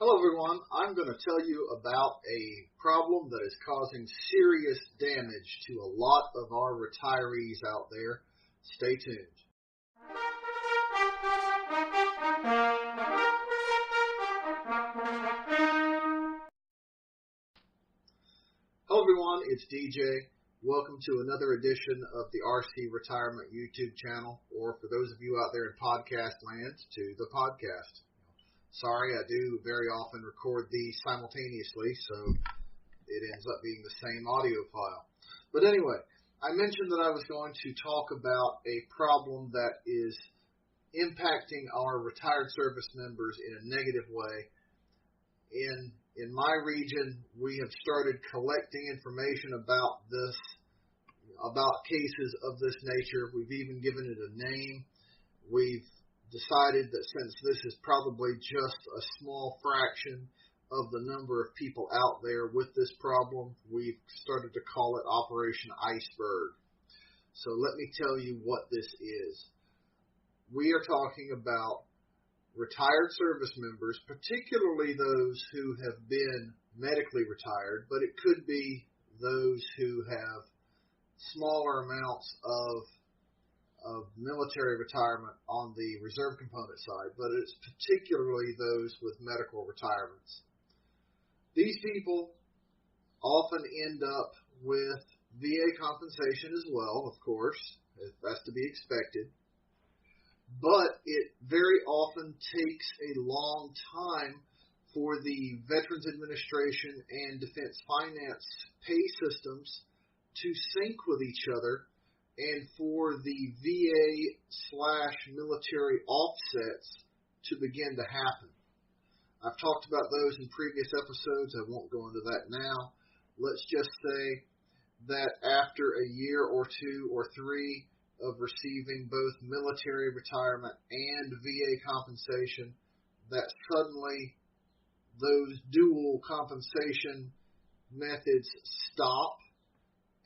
Hello everyone, I'm going to tell you about a problem that is causing serious damage to a lot of our retirees out there. Stay tuned. Hello everyone, it's DJ. Welcome to another edition of the RC Retirement YouTube channel, or for those of you out there in podcast land, to the podcast. Sorry, I do very often record these simultaneously, so it ends up being the same audio file. But anyway, I mentioned that I was going to talk about a problem that is impacting our retired service members in a negative way. In my region, we have started collecting information about this, about cases of this nature. We've even given it a name. We've decided that since this is probably just a small fraction of the number of people out there with this problem, we've started to call it Operation ICEBERG. So let me tell you what this is. We are talking about retired service members, particularly those who have been medically retired, but it could be those who have smaller amounts of military retirement on the reserve component side, but it's particularly those with medical retirements. These people often end up with VA compensation as well, of course, that's to be expected, but it very often takes a long time for the Veterans Administration and Defense Finance pay systems to sync with each other, and for the VA/military offsets to begin to happen. I've talked about those in previous episodes. I won't go into that now. Let's just say that after a year or two or three of receiving both military retirement and VA compensation, that suddenly those dual compensation methods stop,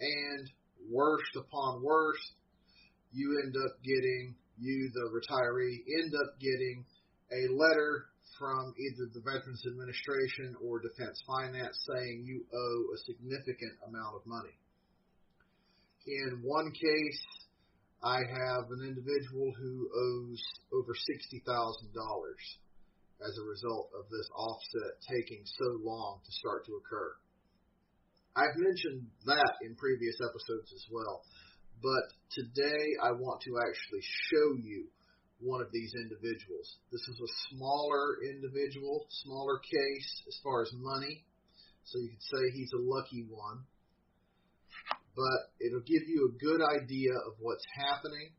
and worst upon worst, you the retiree, end up getting a letter from either the Veterans Administration or Defense Finance saying you owe a significant amount of money. In one case, I have an individual who owes over $60,000 as a result of this offset taking so long to start to occur. I've mentioned that in previous episodes as well, but today I want to actually show you one of these individuals. This is a smaller individual, smaller case as far as money, so you could say he's a lucky one, but it'll give you a good idea of what's happening,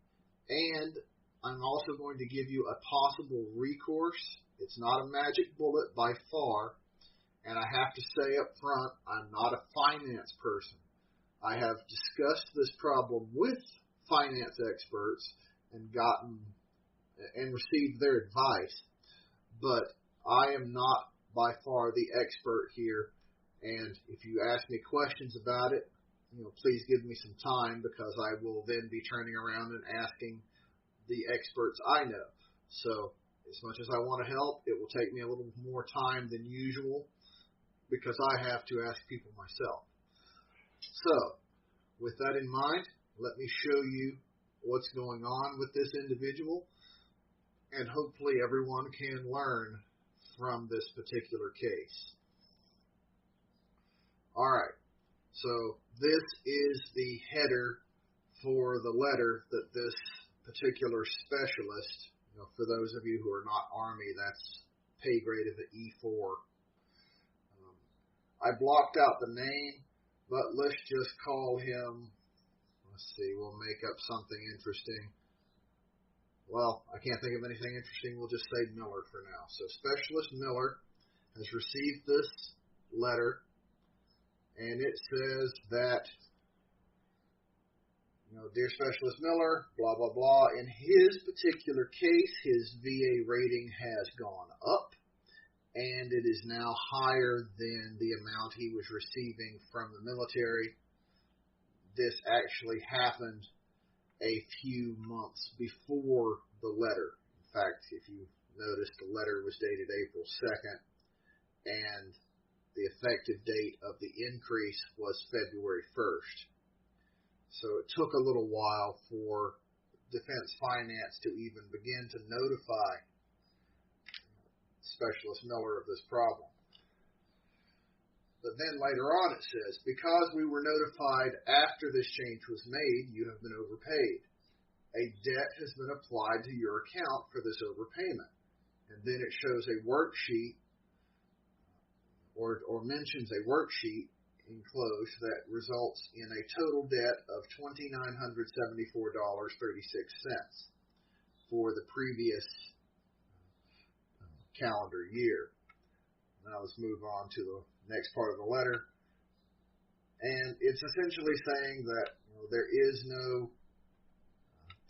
and I'm also going to give you a possible recourse. It's not a magic bullet by far. And I have to say up front, I'm not a finance person. I have discussed this problem with finance experts and received their advice, but I am not by far the expert here. And if you ask me questions about it, please give me some time, because I will then be turning around and asking the experts I know. So as much as I want to help, it will take me a little more time than usual, because I have to ask people myself. So, with that in mind, let me show you what's going on with this individual, and hopefully everyone can learn from this particular case. Alright, so this is the header for the letter that this particular specialist, for those of you who are not Army, that's pay grade of an E4. I blocked out the name, but let's just call him, we'll make up something interesting. Well, I can't think of anything interesting, we'll just say Miller for now. So Specialist Miller has received this letter, and it says that, Dear Specialist Miller, blah, blah, blah. In his particular case, his VA rating has gone up, and it is now higher than the amount he was receiving from the military. This actually happened a few months before the letter. In fact, if you notice, the letter was dated April 2nd, and the effective date of the increase was February 1st. So it took a little while for Defense Finance to even begin to notify Specialist Miller of this problem. But then later on it says, because we were notified after this change was made, you have been overpaid. A debt has been applied to your account for this overpayment. And then it shows a worksheet or mentions a worksheet enclosed that results in a total debt of $2,974.36 for the previous calendar year. Now let's move on to the next part of the letter. And it's essentially saying that there is no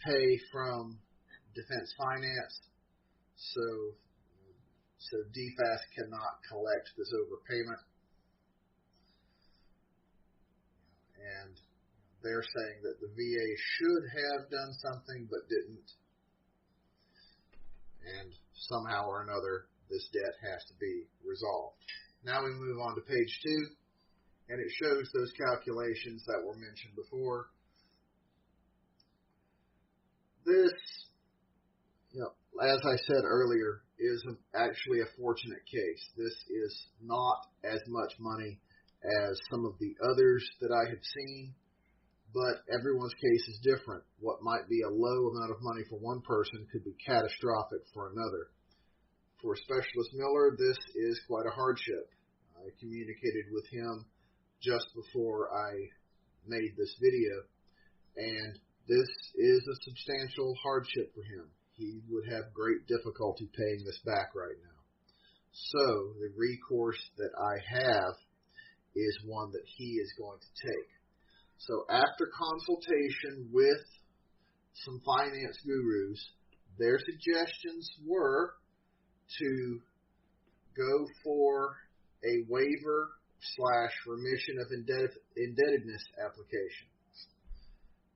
pay from Defense Finance, so DFAS cannot collect this overpayment. And they're saying that the VA should have done something but didn't. And somehow or another, this debt has to be resolved. Now we move on to page 2, and it shows those calculations that were mentioned before. This, as I said earlier, is actually a fortunate case. This is not as much money as some of the others that I have seen, but everyone's case is different. What might be a low amount of money for one person could be catastrophic for another. For Specialist Miller, this is quite a hardship. I communicated with him just before I made this video, and this is a substantial hardship for him. He would have great difficulty paying this back right now. So the recourse that I have is one that he is going to take. So after consultation with some finance gurus, their suggestions were to go for a waiver / remission of indebtedness application.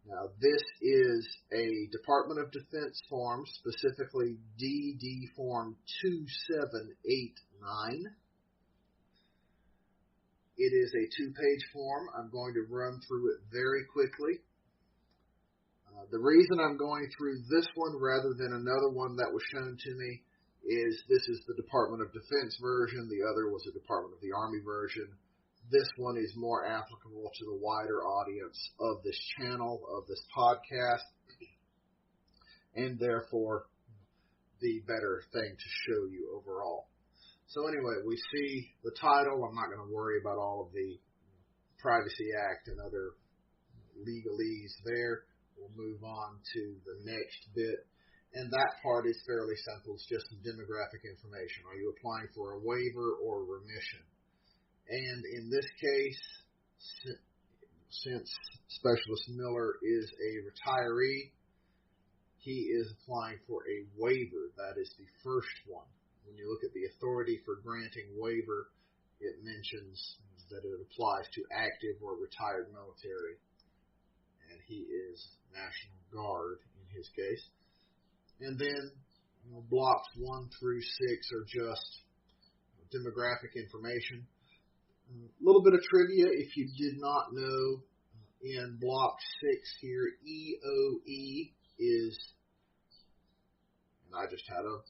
Now, this is a Department of Defense form, specifically DD Form 2789. It is a 2-page form. I'm going to run through it very quickly. The reason I'm going through this one rather than another one that was shown to me is this is the Department of Defense version. The other was the Department of the Army version. This one is more applicable to the wider audience of this channel, of this podcast, and therefore the better thing to show you overall. So anyway, we see the title. I'm not going to worry about all of the Privacy Act and other legalese there. We'll move on to the next bit. And that part is fairly simple. It's just some demographic information. Are you applying for a waiver or remission? And in this case, since Specialist Miller is a retiree, he is applying for a waiver. That is the first one. When you look at the authority for granting waiver, it mentions that it applies to active or retired military. And he is National Guard in his case. And then blocks 1 through 6 are just demographic information. A little bit of trivia, if you did not know, in block 6 here, EOE is, and I just had a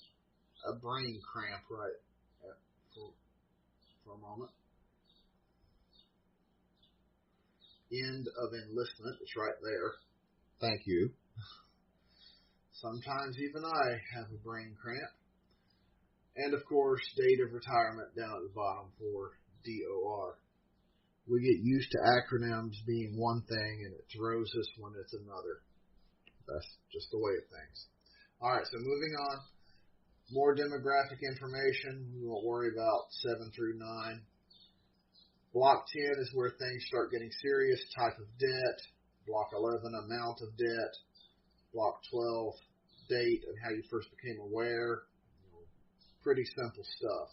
brain cramp right for a moment. End of enlistment, it's right there. Thank you. Sometimes even I have a brain cramp. And of course, date of retirement down at the bottom for DOR. We get used to acronyms being one thing and it throws us when it's another. That's just the way of things. Alright, so moving on. More demographic information. We won't worry about 7 through 9. Block 10 is where things start getting serious. Type of debt. Block 11, amount of debt. Block 12, date and how you first became aware. Pretty simple stuff.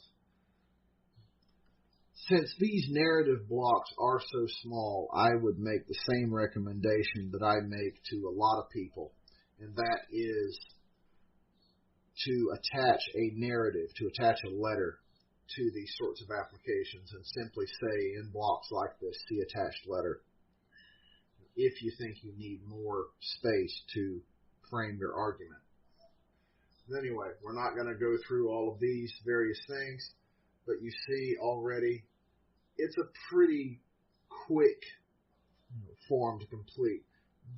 Since these narrative blocks are so small, I would make the same recommendation that I make to a lot of people, and that is to attach a narrative, to attach a letter to these sorts of applications and simply say in blocks like this, see attached letter, if you think you need more space to frame your argument. Anyway, we're not going to go through all of these various things, but you see already it's a pretty quick form to complete.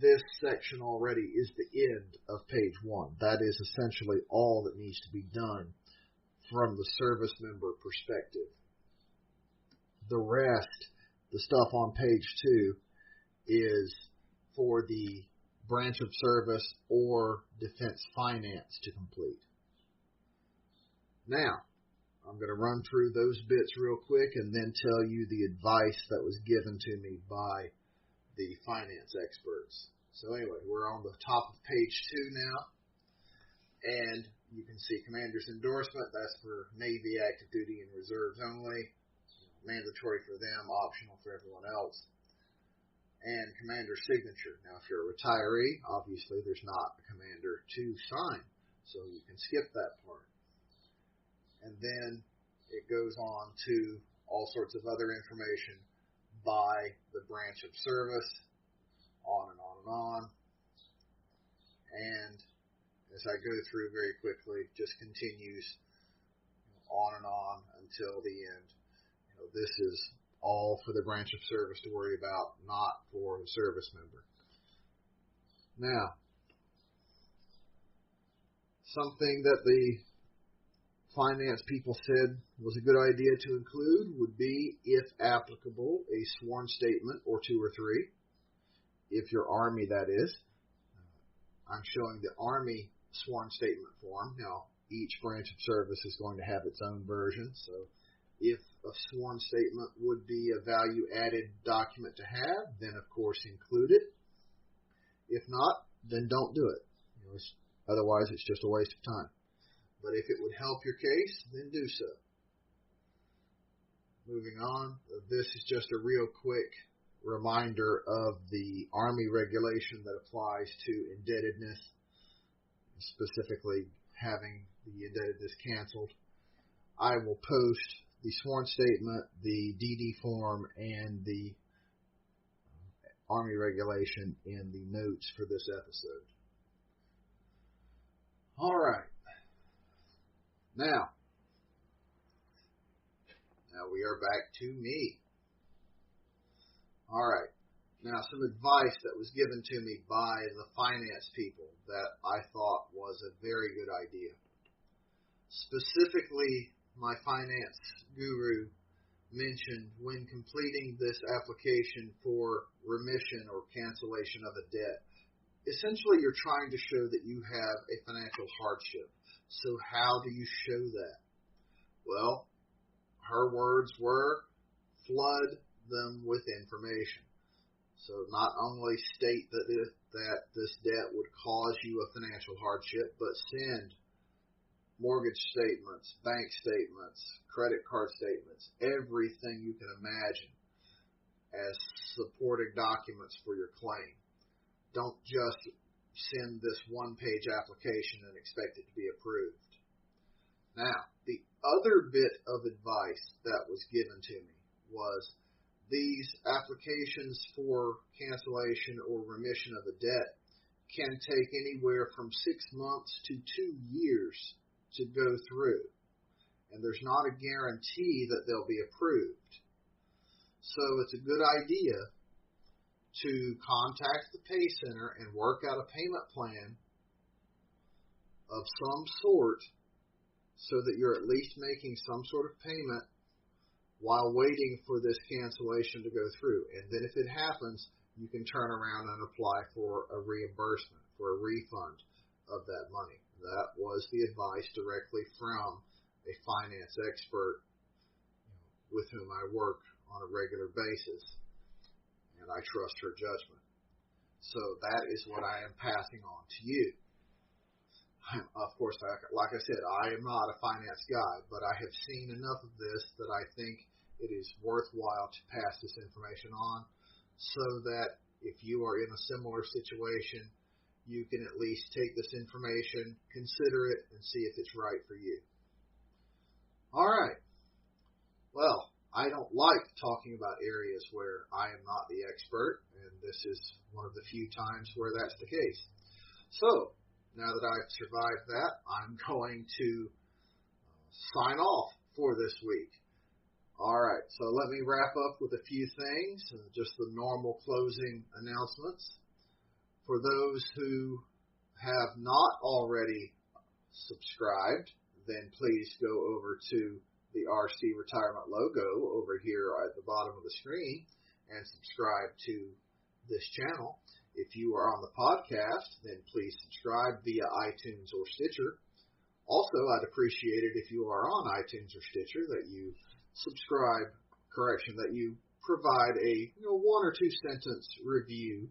This section already is the end of page 1. That is essentially all that needs to be done from the service member perspective. The rest, the stuff on page 2, is for the branch of service or defense finance to complete. Now, I'm going to run through those bits real quick and then tell you the advice that was given to me by the finance experts. So anyway, we're on the top of page 2 now, and you can see commander's endorsement. That's for Navy active duty and reserves only, mandatory for them, optional for everyone else. And commander's signature. Now, if you're a retiree, obviously there's not a commander to sign, so you can skip that part. And then it goes on to all sorts of other information by the branch of service, on and on and on. And as I go through very quickly, just continues on and on until the end. This is all for the branch of service to worry about, not for the service member. Now, something that the finance people said was a good idea to include would be, if applicable, a sworn statement or 2 or 3. If you're Army, that is. I'm showing the Army sworn statement form. Now, each branch of service is going to have its own version, so if a sworn statement would be a value-added document to have, then of course include it. If not, then don't do it. Otherwise, it's just a waste of time. But if it would help your case, then do so. Moving on, this is just a real quick reminder of the Army regulation that applies to indebtedness, specifically having the indebtedness canceled. I will post the sworn statement, the DD form, and the Army regulation in the notes for this episode. All right. Now we are back to me. All right. Now, some advice that was given to me by the finance people that I thought was a very good idea. Specifically, my finance guru mentioned when completing this application for remission or cancellation of a debt, essentially you're trying to show that you have a financial hardship. So how do you show that? Well, her words were, flood them with information. So not only state that this debt would cause you a financial hardship, but send mortgage statements, bank statements, credit card statements, everything you can imagine as supporting documents for your claim. Don't just send this one-page application and expect it to be approved. Now, the other bit of advice that was given to me was these applications for cancellation or remission of a debt can take anywhere from 6 months to 2 years to go through. And there's not a guarantee that they'll be approved. So it's a good idea to contact the pay center and work out a payment plan of some sort so that you're at least making some sort of payment while waiting for this cancellation to go through. And then if it happens, you can turn around and apply for a reimbursement, for a refund of that money. That was the advice directly from a finance expert with whom I work on a regular basis, and I trust her judgment. So that is what I am passing on to you. Of course, like I said, I am not a finance guy, but I have seen enough of this that I think it is worthwhile to pass this information on so that if you are in a similar situation, you can at least take this information, consider it, and see if it's right for you. All right. I don't like talking about areas where I am not the expert, and this is one of the few times where that's the case. So, now that I've survived that, I'm going to sign off for this week. All right, so let me wrap up with a few things, just the normal closing announcements. For those who have not already subscribed, then please go over to the RC Retirement logo over here at the bottom of the screen and subscribe to this channel. If you are on the podcast, then please subscribe via iTunes or Stitcher. Also, I'd appreciate it if you are on iTunes or Stitcher that you that you provide a 1 or 2 sentence review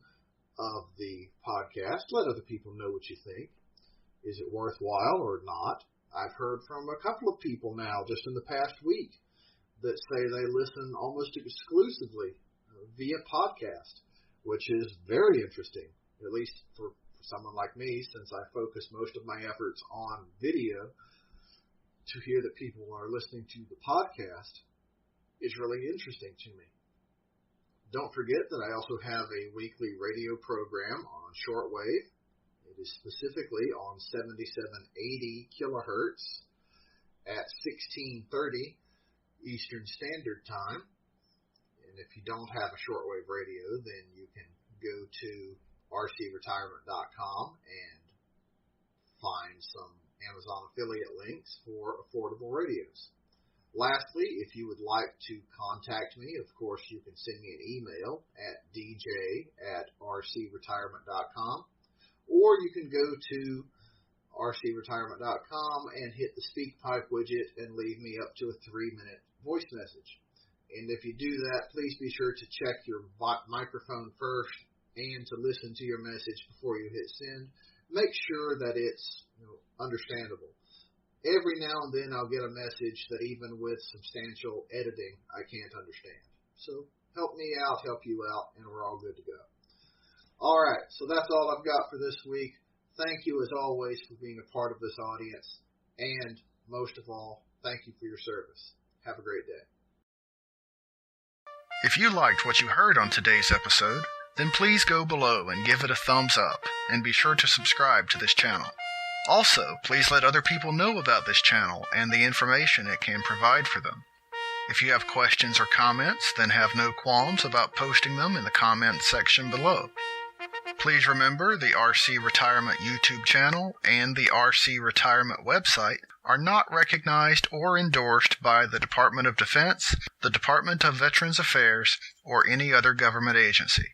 of the podcast. Let other people know what you think. Is it worthwhile or not? I've heard from a couple of people now just in the past week that say they listen almost exclusively via podcast, which is very interesting, at least for someone like me, since I focus most of my efforts on video. To hear that people are listening to the podcast is really interesting to me. Don't forget that I also have a weekly radio program on shortwave. It is specifically on 7780 kilohertz at 1630 Eastern Standard Time. And if you don't have a shortwave radio, then you can go to rcretirement.com and find some Amazon affiliate links for affordable radios. Lastly, if you would like to contact me, of course, you can send me an email at dj@rcretirement.com. Or you can go to rcretirement.com and hit the SpeakPipe widget and leave me up to a 3-minute voice message. And if you do that, please be sure to check your microphone first and to listen to your message before you hit send. Make sure that it's understandable. Every now and then I'll get a message that even with substantial editing, I can't understand. So help me out, help you out, and we're all good to go. All right, so that's all I've got for this week. Thank you, as always, for being a part of this audience. And most of all, thank you for your service. Have a great day. If you liked what you heard on today's episode, then please go below and give it a thumbs up, and be sure to subscribe to this channel. Also, please let other people know about this channel and the information it can provide for them. If you have questions or comments, then have no qualms about posting them in the comments section below. Please remember the RC Retirement YouTube channel and the RC Retirement website are not recognized or endorsed by the Department of Defense, the Department of Veterans Affairs, or any other government agency.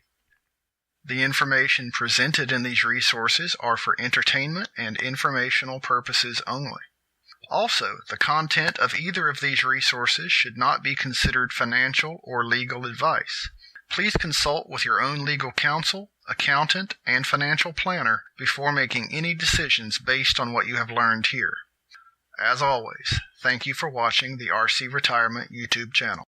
The information presented in these resources are for entertainment and informational purposes only. Also, the content of either of these resources should not be considered financial or legal advice. Please consult with your own legal counsel, accountant, and financial planner before making any decisions based on what you have learned here. As always, thank you for watching the RC Retirement YouTube channel.